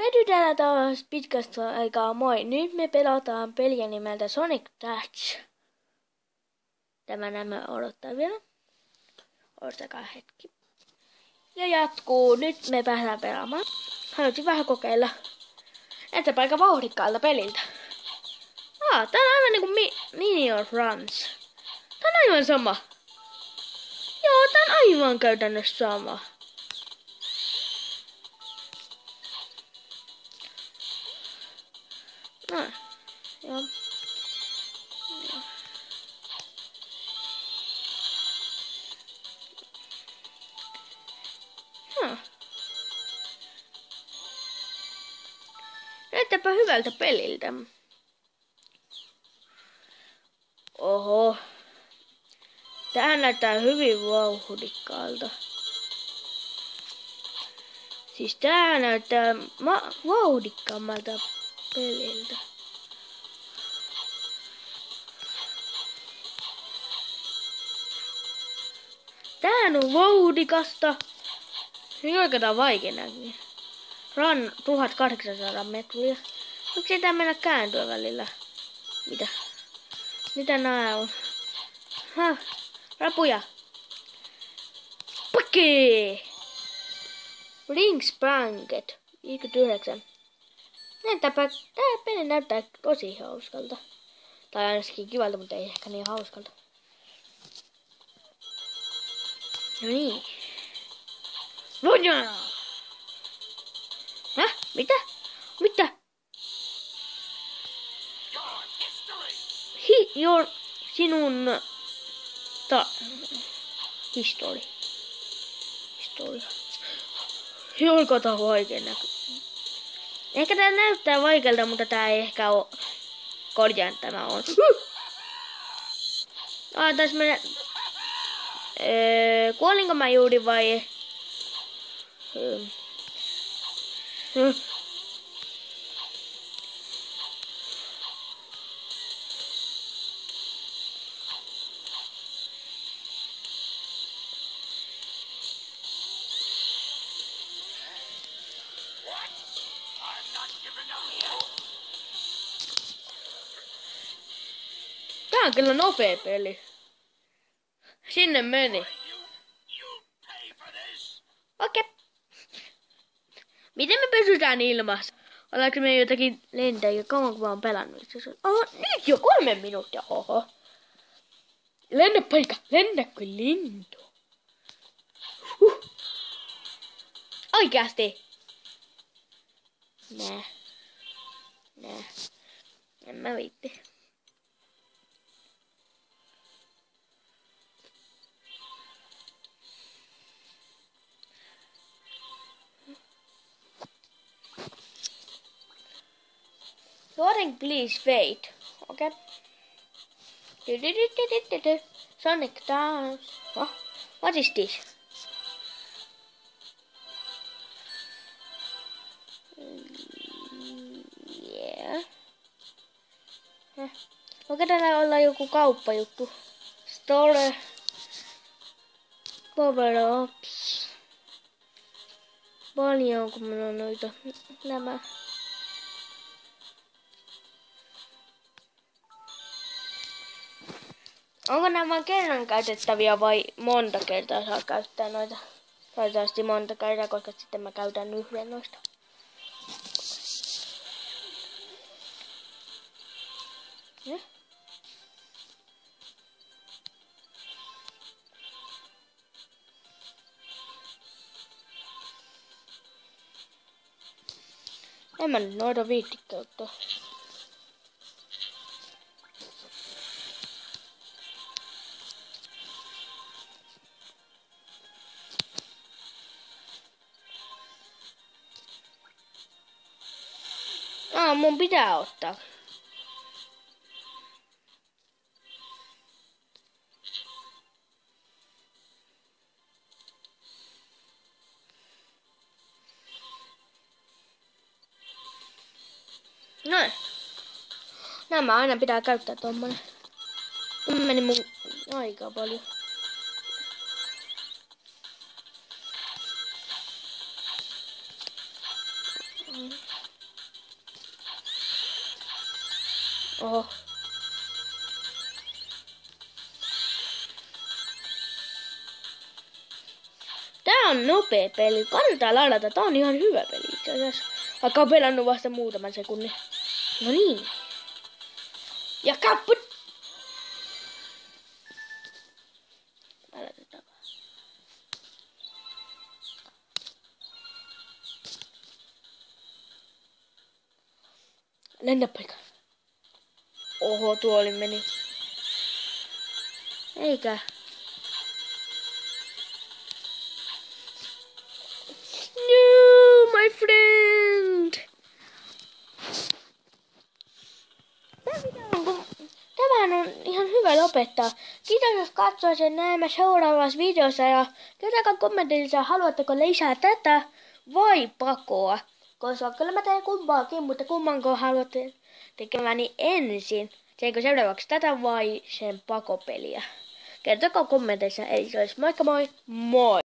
Me täällä taas pitkästä aikaa moi. Nyt me pelataan peliä nimeltä Sonic Dash. Tämä nämä odottaa vielä. Odottakaa hetki. Ja jatkuu. Nyt me päästään pelaamaan. Haluaisin vähän kokeilla. Näyttää aika vauhdikkaalta peliltä. Tää on aivan niinku Minion Runs. Tää on aivan sama. Joo, tää on aivan käytännössä sama. No, joo. Näyttääpä hyvältä peliltä. Oho. Tää näyttää hyvin vauhdikkaalta. Siis tää näyttää vauhdikkaammalta peliltä. Tää on vauhdikasta. Joikataan vaikeanakin. Run 1800 metriä. Miksi tää mennä kääntyä välillä? Mitä? Mitä nää on? Rapuja. Pakki! Rings Branket. 59. Tää peli näyttää tosi hauskalta. Tai ainakin kivalta, mutta ei ehkä niin hauskalta. No niin. Voja! Häh? Mitä? Mitä? Sinun historia. Joka tää on vaikea näky. Ehkä tää näyttää vaikealta, mutta tää ei ehkä oo korjaan tämä on. Tässä mennä. Kuolinko mä juuri vai? Tää on kyllä nopea peli. Sinne meni. Okei. Miten me pysytään ilmassa? Ollaanko me jotakin lentäjiä? Kauan kun mä oon pelannut? Nyt jo 3 minuuttia. Oho. Lennä poika. Lennä kuin lintu. Oikeasti. Nää. En mä viitti. Loading please wait. Okay. Sonic Dance. What is this? Yeah. Onko täällä olla joku kauppajuttu? Store. Power ups. Paljonko minulla on noita nämä? Onko nämä kerran käytettäviä vai monta kertaa saa käyttää noita? Toivottavasti monta kertaa, koska sitten mä käytän yhden noista. En mä nyt noita viitti käyttää. Mun pitää ottaa. Noin. Nämä aina pitää käyttää tommonen. Meni mun aikaa paljon. Oho. Tää on nopea peli. Kannattaa ladata. Tää on ihan hyvä peli itse asiassa. Vaikka on pelannut vasta muutaman sekunnin. No niin. Ja kaput! Lennä poika. Oho, tuoli meni. Eikä. No, my friend. Tämähän on ihan hyvä lopettaa. Kiitos jos katsoisin näemme seuraavassa videossa ja kertokaa kommentissa, haluatteko lisää tätä vai pakoa. Koska kyllä mä teen kumpaakin, mutta kummanko haluatte tekemäni ensin? Teekö seuraavaksi tätä vai sen pakopeliä? Kertokaa kommenteissa, eli se olisi moikka moi! Moi!